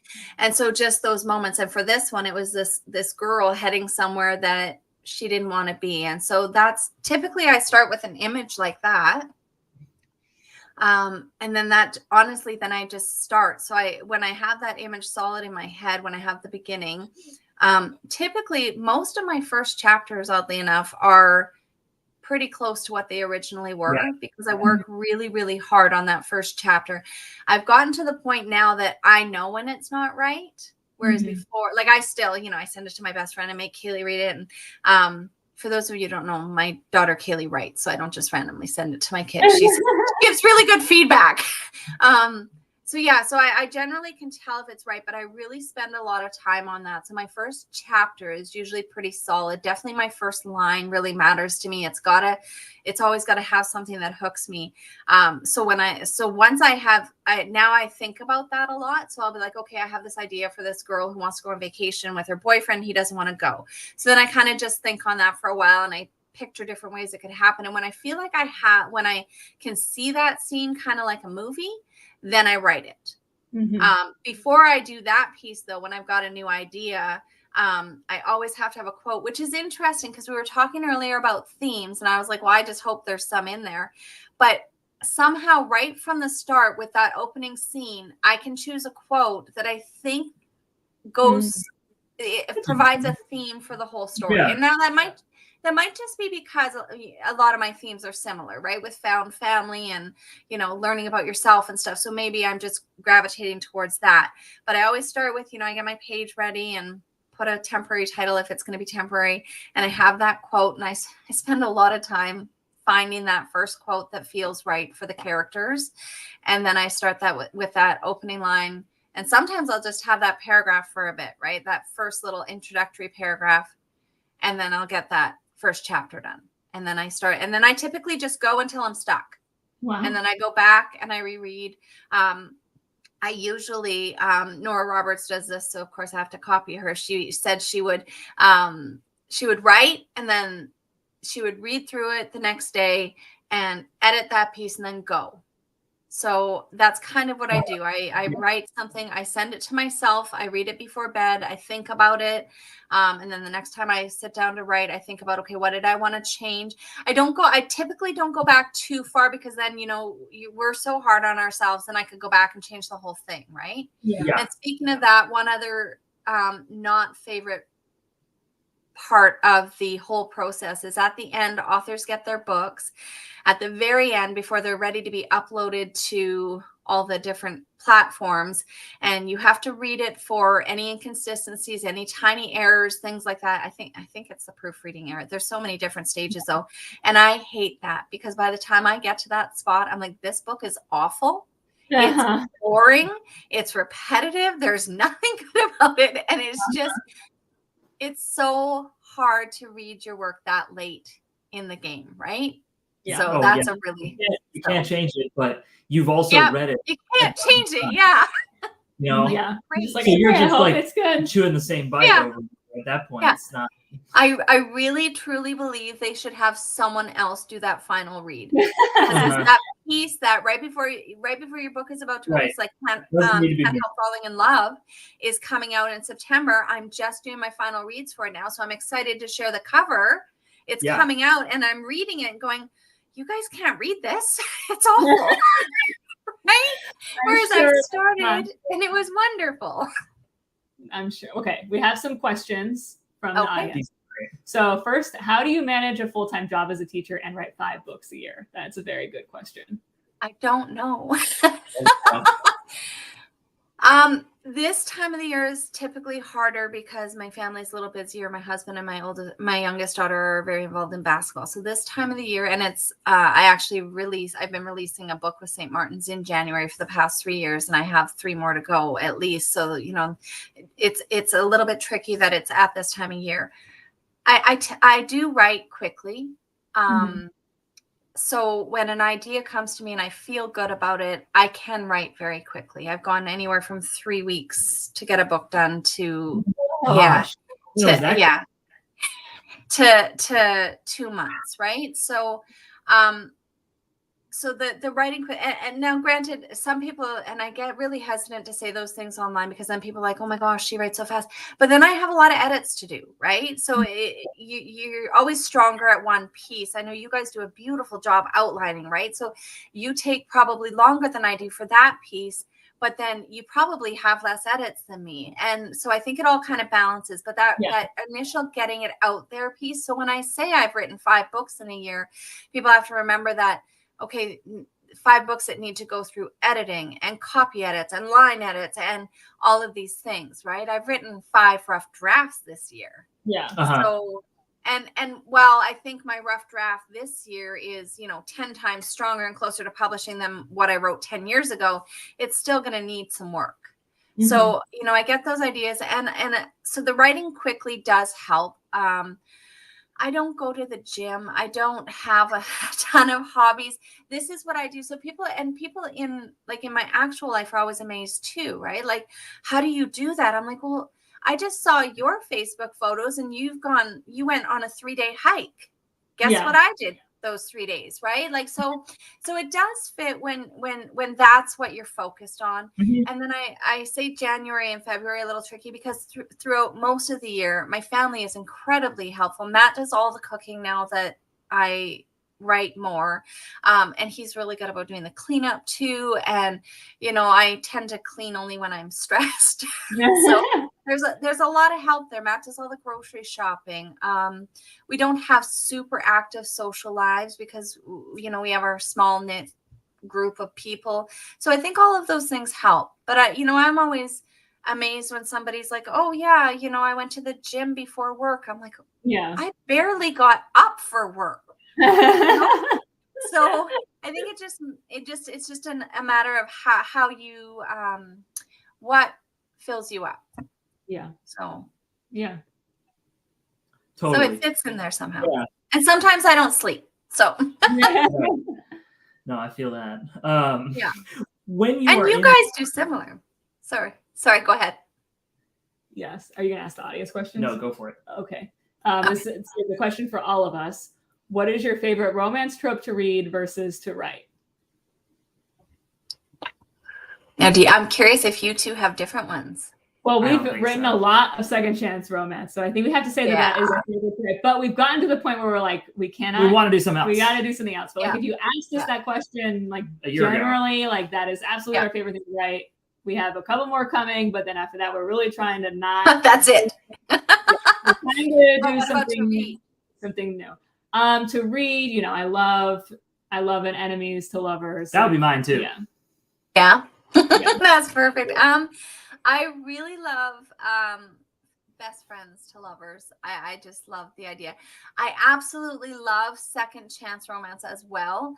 so just those moments. And for this one, it was this girl heading somewhere that she didn't want to be. And so that's typically I start with an image like that. And then then I just start. So when I have that image solid in my head, when I have the beginning, Typically, most of my first chapters, oddly enough, are pretty close to what they originally were because I work really, really hard on that first chapter. I've gotten to the point now that I know when it's not right. Whereas before, like I still, I send it to my best friend and make Kaylee read it. And for those of you who don't know, my daughter Kaylee writes, so I don't just randomly send it to my kid. She gives really good feedback. So I generally can tell if it's right, but I really spend a lot of time on that. So my first chapter is usually pretty solid. Definitely my first line really matters to me. It's always got to have something that hooks me. So once I think about that a lot. So I'll be like, okay, I have this idea for this girl who wants to go on vacation with her boyfriend. He doesn't want to go. So then I kind of just think on that for a while, and I picture different ways it could happen. And when I feel like when I can see that scene kind of like a movie, then I write it. Before I do that piece, though, when I've got a new idea, I always have to have a quote, which is interesting because we were talking earlier about themes, and I was like, well, I just hope there's some in there. But somehow right from the start with that opening scene, I can choose a quote that I think it provides a theme for the whole story. And now that might just be because a lot of my themes are similar, right? With found family and, learning about yourself and stuff. So maybe I'm just gravitating towards that. But I always start with, I get my page ready and put a temporary title if it's going to be temporary. And I have that quote, and I spend a lot of time finding that first quote that feels right for the characters. And then I start that with that opening line. And sometimes I'll just have that paragraph for a bit, right? That first little introductory paragraph. And then I'll get that first chapter done. And then I typically just go until I'm stuck. Wow. And then I go back and I reread. I usually, Nora Roberts does this. So of course I have to copy her. She said she would write, and then she would read through it the next day and edit that piece and then go. So that's kind of what I do. I write something, I send it to myself, I read it before bed, I think about it. And then the next time I sit down to write, I think about, okay, what did I want to change? I typically don't go back too far because then, we're so hard on ourselves and I could go back and change the whole thing. Right. Yeah. And speaking of that, one other not favorite part of the whole process is at the end, authors get their books at the very end before they're ready to be uploaded to all the different platforms, and you have to read it for any inconsistencies, any tiny errors, things like that. I think it's the proofreading error. There's so many different stages though, and I hate that because by the time I get to that spot, I'm like, this book is awful. It's boring, it's repetitive, there's nothing good about it, and it's so hard to read your work that late in the game, right? Yeah. So that's a really... You can't change it, but you've also read it. You can't change it, yeah. Yeah. Right. Like, so you're just like it's good. chewing the same bite over at that point. It's not... I really truly believe they should have someone else do that final read. That piece that right before your book is about to release, like Can't Help Falling in Love is coming out in September. I'm just doing my final reads for it now, so I'm excited to share the cover. It's coming out, and I'm reading it and going, you guys can't read this. It's awful. Right? Whereas I started and it was wonderful. I'm sure. Okay, we have some questions from the audience. So first, how do you manage a full-time job as a teacher and write 5 books a year? That's a very good question. I don't know. This time of the year is typically harder because my family's a little busier. My husband and my youngest daughter are very involved in basketball. So this time of the year, and it's I've been releasing a book with St. Martin's in January for the past 3 years, and I have 3 more to go at least. So it's a little bit tricky that it's at this time of year. I do write quickly. So when an idea comes to me and I feel good about it, I can write very quickly. I've gone anywhere from 3 weeks to get a book done to 2 months, right? So so the writing, and now granted, some people, and I get really hesitant to say those things online because then people are like, oh my gosh, she writes so fast. But then I have a lot of edits to do, right? So you're always stronger at one piece. I know you guys do a beautiful job outlining, right? So you take probably longer than I do for that piece. but then you probably have less edits than me. And so I think it all kind of balances, but that initial getting it out there piece. So when I say I've written 5 books in a year, people have to remember that, okay, 5 books that need to go through editing and copy edits and line edits and all of these things, right? I've written 5 rough drafts this year. Yeah. So, and while I think my rough draft this year is, 10 times stronger and closer to publishing than what I wrote 10 years ago, it's still going to need some work. Mm-hmm. So, I get those ideas, and so the writing quickly does help. I don't go to the gym. I don't have a ton of hobbies. This is what I do. So people in my actual life are always amazed too, right? Like, how do you do that? I'm like, well, I just saw your Facebook photos and you went on a 3-day hike. Guess what I did those 3 days, right? Like, so it does fit when that's what you're focused on. Mm-hmm. And then I say January and February a little tricky because throughout most of the year, my family is incredibly helpful. Matt does all the cooking now that I write more. And he's really good about doing the cleanup too. And, I tend to clean only when I'm stressed. So there's a lot of help there. Matt does all the grocery shopping. We don't have super active social lives because, we have our small knit group of people. So I think all of those things help. But I'm always amazed when somebody's like, oh yeah, I went to the gym before work. I'm like, yeah, I barely got up for work. So I think it's just a matter of how you what fills you up. Yeah. So yeah. Totally. So it fits in there somehow. Yeah. And sometimes I don't sleep. So no, I feel that. Yeah. When you and you guys do similar. Sorry, go ahead. Yes. Are you gonna ask the audience questions? No, go for it. Okay. This is the question for all of us. What is your favorite romance trope to read versus to write? Now, I'm curious if you two have different ones. Well, we've written a lot of second chance romance, so I think we have to say that is our favorite trope. But we've gotten to the point where we're like, we cannot. We want to do something else. We got to do something else. But like, if you asked us that question, like generally, like that is absolutely our favorite thing to write. We have a couple more coming, but then after that, we're really trying to not. That's it. We're trying to do something new. To read, I love an enemies to lovers. That would be mine too. Yeah. That's perfect. I really love best friends to lovers. I just love the idea. I absolutely love second chance romance as well,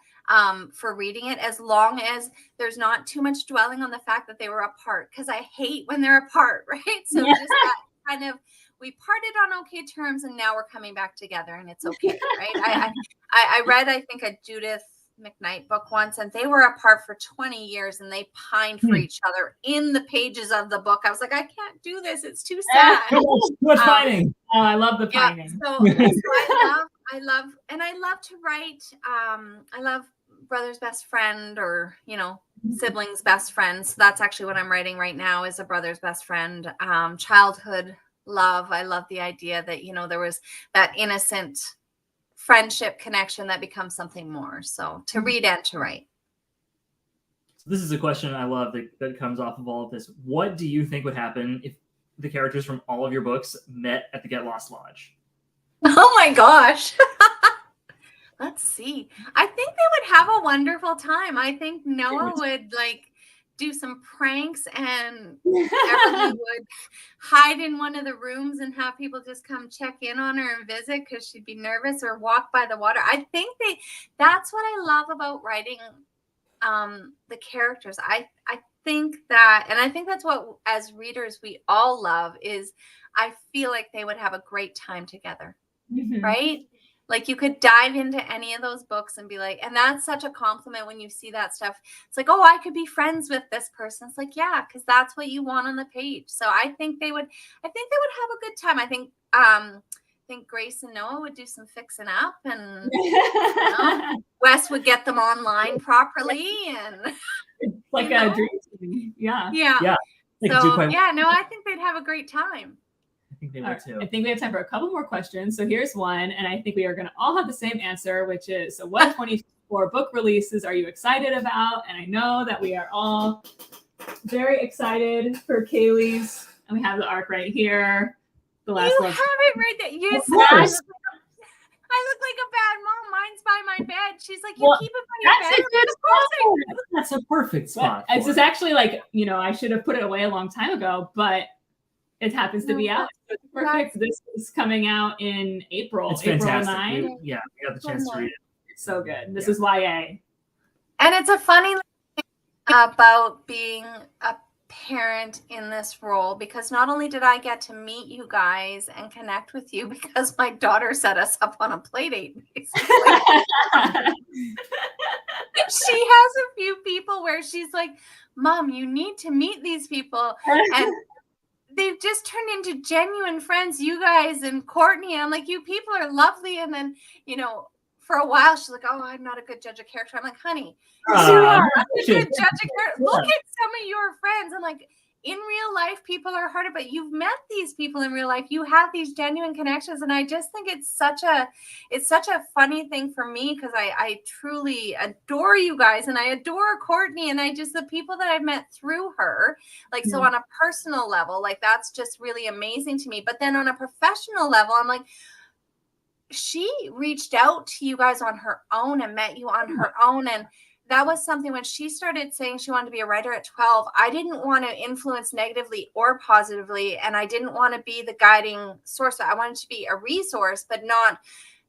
for reading it, as long as there's not too much dwelling on the fact that they were apart, because I hate when they're apart, right? So just that kind of, we parted on okay terms and now we're coming back together and it's okay, right? I read, I think, a Judith McKnight book once, and they were apart for 20 years and they pined for each other in the pages of the book. I was like, I can't do this. It's too sad. Too much fighting. Oh, I love the pining. So I love to write. I love brother's best friend, or, siblings best friends. So that's actually what I'm writing right now, is a brother's best friend. Childhood love. I love the idea that, there was that innocent friendship connection that becomes something more. So to read and to write. So this is a question I love that comes off of all of this. What do you think would happen if the characters from all of your books met at the Get Lost Lodge? Oh my gosh. Let's see. I think they would have a wonderful time. I think Noah would do some pranks, and Everly would hide in one of the rooms and have people just come check in on her and visit because she'd be nervous, or walk by the water. I think that's what I love about writing the characters. I think that, and I think that's what, as readers, we all love, is I feel like they would have a great time together, right? Like, you could dive into any of those books and be like, and that's such a compliment when you see that stuff. It's like, oh, I could be friends with this person. It's like, yeah, because that's what you want on the page. So I think they would have a good time. I think Grace and Noah would do some fixing up, and Wes would get them online properly, and like a dream team. Yeah. So I think they'd have a great time. I think they would too. I think we have time for a couple more questions. So here's one, and I think we are going to all have the same answer, which is, so what 24 book releases are you excited about? And I know that we are all very excited for Kaylee's, and we have the arc right here. The last You one. have it right there. You Of said course. I look like a bad mom. Mine's by my bed. She's like, you Well, keep it by your that's bed. a good Of course I spot. do. That's a perfect spot. It's for just it. actually like, I should have put it away a long time ago, but it happens to be out. So it's perfect. This is coming out in April. It's April fantastic. 9. We got the chance to read it. It's so good. This is YA. And it's a funny thing about being a parent in this role, because not only did I get to meet you guys and connect with you because my daughter set us up on a play date, basically. She has a few people where she's like, Mom, you need to meet these people. And they've just turned into genuine friends, you guys and Courtney. And I'm like, you people are lovely. And then, for a while, she's like, oh, I'm not a good judge of character. I'm like, honey, you are a good judge of character. Look at some of your friends. I'm like, in real life, people are harder, but you've met these people in real life. You have these genuine connections. And I just think it's such a funny thing for me, because I truly adore you guys, and I adore Courtney, and the people that I've met through her, like, so on a personal level, like, that's just really amazing to me. But then on a professional level, I'm like, she reached out to you guys on her own and met you on her own. And that was something when she started saying she wanted to be a writer at 12, I didn't want to influence negatively or positively. And I didn't want to be the guiding source. I wanted to be a resource, but not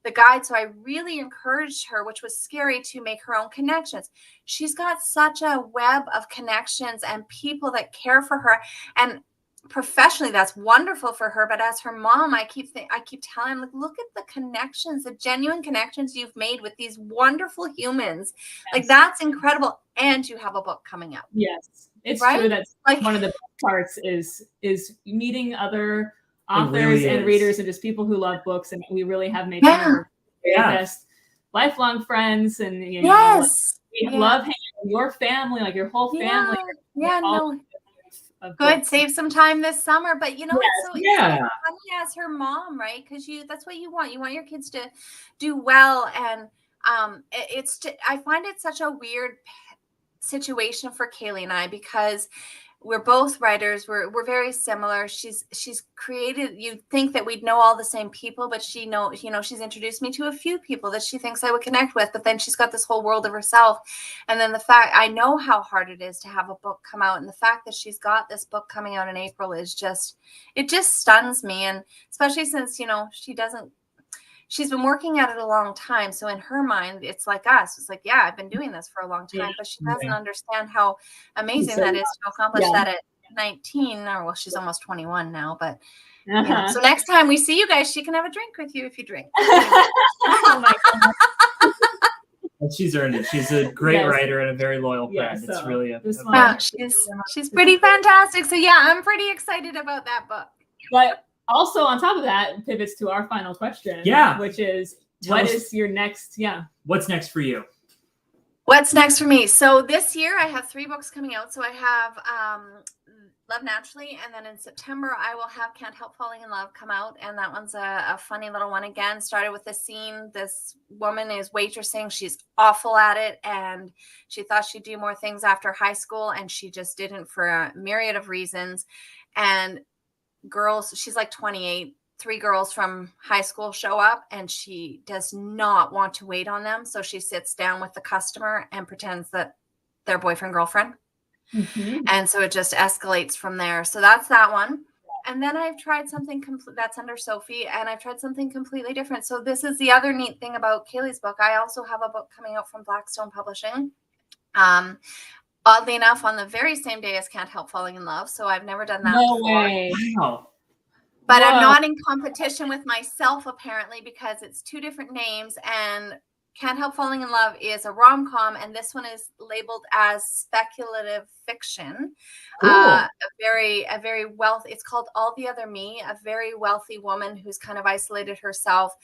the guide. So I really encouraged her, which was scary, to make her own connections. She's got such a web of connections and people that care for her. And professionally, that's wonderful for her. But as her mom, I keep telling her, like, look at the connections, the genuine connections you've made with these wonderful humans. Yes. Like, that's incredible. And you have a book coming out. Yes, it's true. That's like one of the best parts is meeting other authors really and readers and just people who love books. And we really have made some of the best lifelong friends. And we love hanging with your family, like your whole family. Good. Save some time this summer. But it's so funny as her mom, right? Because that's what you want. You want your kids to do well. And I find it such a weird situation for Kaylee and I, because we're both writers. We're very similar. She's created, you'd think that we'd know all the same people, but she's introduced me to a few people that she thinks I would connect with, but then she's got this whole world of herself. And then the fact, I know how hard it is to have a book come out. And the fact that she's got this book coming out in April is it just stuns me. And especially since, she's been working at it a long time. So in her mind, it's like us. It's like, I've been doing this for a long time, but she doesn't understand how amazing that is to accomplish that at 19, or well, she's almost 21 now, but so next time we see you guys, she can have a drink with you if you drink. Oh my God. Well, she's earned it. She's a great writer and a very loyal friend. It's really she's pretty fantastic. So I'm pretty excited about that book. But also, on top of that, pivots to our final question. Yeah. Which is, what is your next? Yeah. What's next for you? What's next for me? So this year I have 3 books coming out. So I have Love Naturally. And then in September, I will have Can't Help Falling in Love come out. And that one's a funny little one again. Started with a scene. This woman is waitressing. She's awful at it. And she thought she'd do more things after high school. And she just didn't, for a myriad of reasons. And girls, she's like 28, 3 girls from high school show up, and she does not want to wait on them. So she sits down with the customer and pretends that they're boyfriend, girlfriend. Mm-hmm. And so it just escalates from there. So that's that one. And then I've tried something that's under Sophie, and I've tried something completely different. So this is the other neat thing about Kaylee's book. I also have a book coming out from Blackstone Publishing. Oddly enough, on the very same day as Can't Help Falling in Love. So I've never done that before. Way. Wow. But I'm not in competition with myself, apparently, because it's 2 different names. And Can't Help Falling in Love is a rom-com, and this one is labeled as speculative fiction. A very wealthy, it's called All the Other Me. A very wealthy woman who's kind of isolated herself,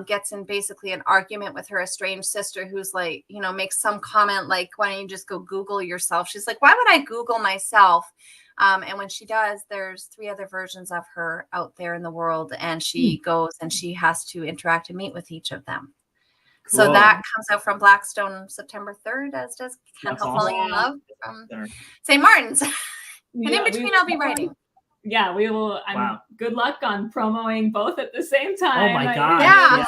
gets in basically an argument with her estranged sister, who's like, makes some comment like, why don't you just go Google yourself? She's like, why would I Google myself? And when she does, there's 3 other versions of her out there in the world, and she goes and she has to interact and meet with each of them. So Cool. that comes out from Blackstone September 3rd, as does Can't That's Help Falling in awesome. Love from St. Martin's. And in between, I'll be writing. Yeah, we will. Good luck on promoting both at the same time. Oh my God. Yeah.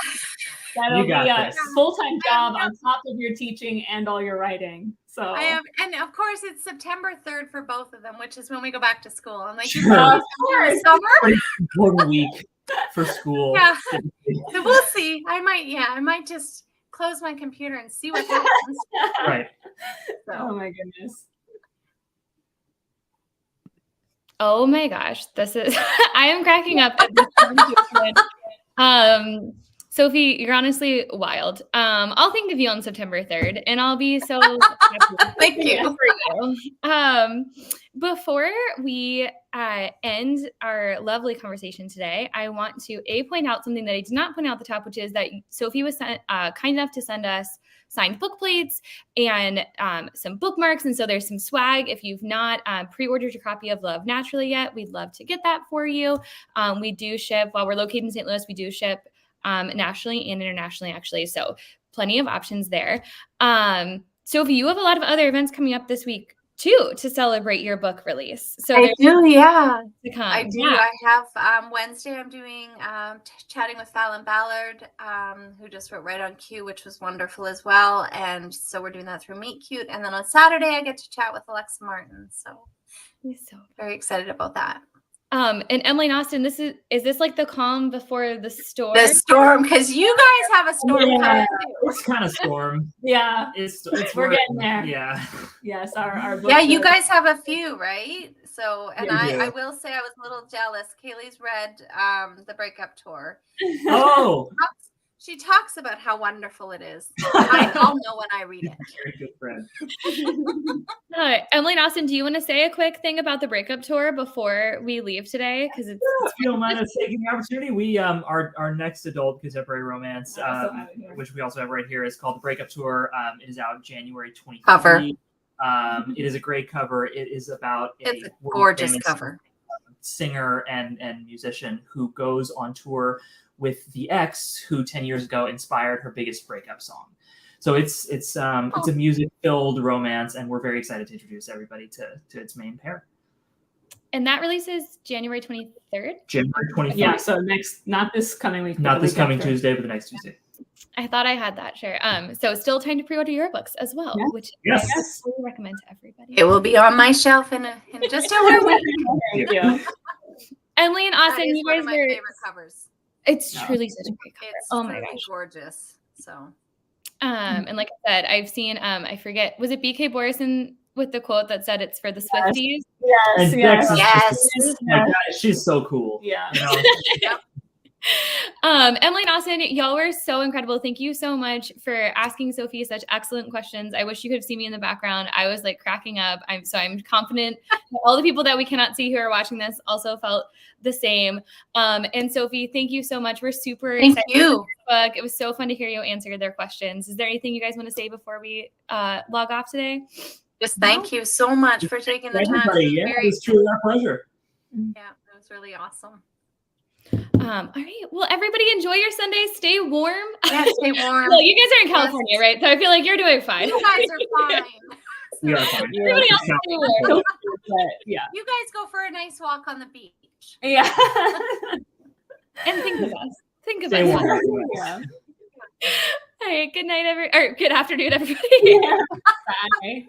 That'll be a this. full-time job on top of your teaching and all your writing. So I have, and of course, it's September 3rd for both of them, which is when we go back to school. I'm like, Sure. you guys have a summer? Important week for school. Yeah. So we'll see. I might just close my computer and see what happens. Right. So. Oh my goodness. Oh my gosh, this is I am cracking up at this conversation. Sophie, you're honestly wild. I'll think of you on September 3rd, and I'll be so happy. Thank you. For you. Before we end our lovely conversation today, I want to point out something that I did not point out at the top, which is that Sophie was kind enough to send us signed book plates and some bookmarks. And so there's some swag. If you've not pre-ordered your copy of Love Naturally yet, we'd love to get that for you. We do ship, while we're located in St. Louis, we do ship nationally and internationally, actually. So plenty of options there. Sophie, you have a lot of other events coming up this week too to celebrate your book release. So I do, yeah. I do. I have Wednesday. I'm doing chatting with Fallon Ballard, who just wrote Right on Cue, which was wonderful as well. And so we're doing that through Meet Cute. And then on Saturday, I get to chat with Alexa Martin. So very excited about that. And Emily and Austin, is this like the calm before the storm? The storm, because you guys have a storm coming too. It's kind of storm. Yeah, we're getting there. Yeah. Yes, our yeah, you guys have a few, right? So, and Yeah, I will say I was a little jealous. Kaylee's read the Breakup Tour. Oh. She talks about how wonderful it is. I'll know when I read it. Very good friend. Emily and Austin, do you want to say a quick thing about the Breakup Tour before we leave today? Because it's if you don't mind us taking the opportunity, we our next adult contemporary romance, which we also have right here, is called The Breakup Tour. It is out January 23rd. Cover. It is a great cover. It is about it's a gorgeous cover. Singer and musician who goes on tour with the ex who 10 years ago inspired her biggest breakup song. So it's a music-filled romance, and we're very excited to introduce everybody to its main pair. And that releases January 23rd? January 23rd. Yeah, so not this coming week. Not this coming Tuesday, but the next Tuesday. I thought I had that, sure. So still time to pre-order your books as well, which I really recommend to everybody. It will be on my shelf in just over a week. Thank you. Emily and Austin, you one guys of my are favorite covers. It's truly such a great cover. It's oh my gosh, gorgeous. So, and like I said, I've seen I forget, was it BK Borison with the quote that said it's for the Swifties? Yes, yes. My God, she's so cool. Yeah. You know? Yep. Emily and Austin, y'all were so incredible. Thank you so much for asking Sophie such excellent questions. I wish you could have seen me in the background. I was like cracking up. I'm confident that all the people that we cannot see who are watching this also felt the same. And Sophie, thank you so much. We're super excited for this book. It was so fun to hear you answer their questions. Is there anything you guys want to say before we log off today? Just thank you so much for taking the time. It was truly our pleasure. Yeah, it was really awesome. All right. Well, everybody enjoy your Sunday. Stay warm. Yeah, stay warm. Well, you guys are in California, right? So I feel like you're doing fine. You guys are fine. We are fine. Everybody else is doing warm. Yeah. You guys go for a nice walk on the beach. Yeah. And think of us. Think of Stay us. warm. Yeah. All right. Good night, good afternoon, everybody. Yeah. Bye.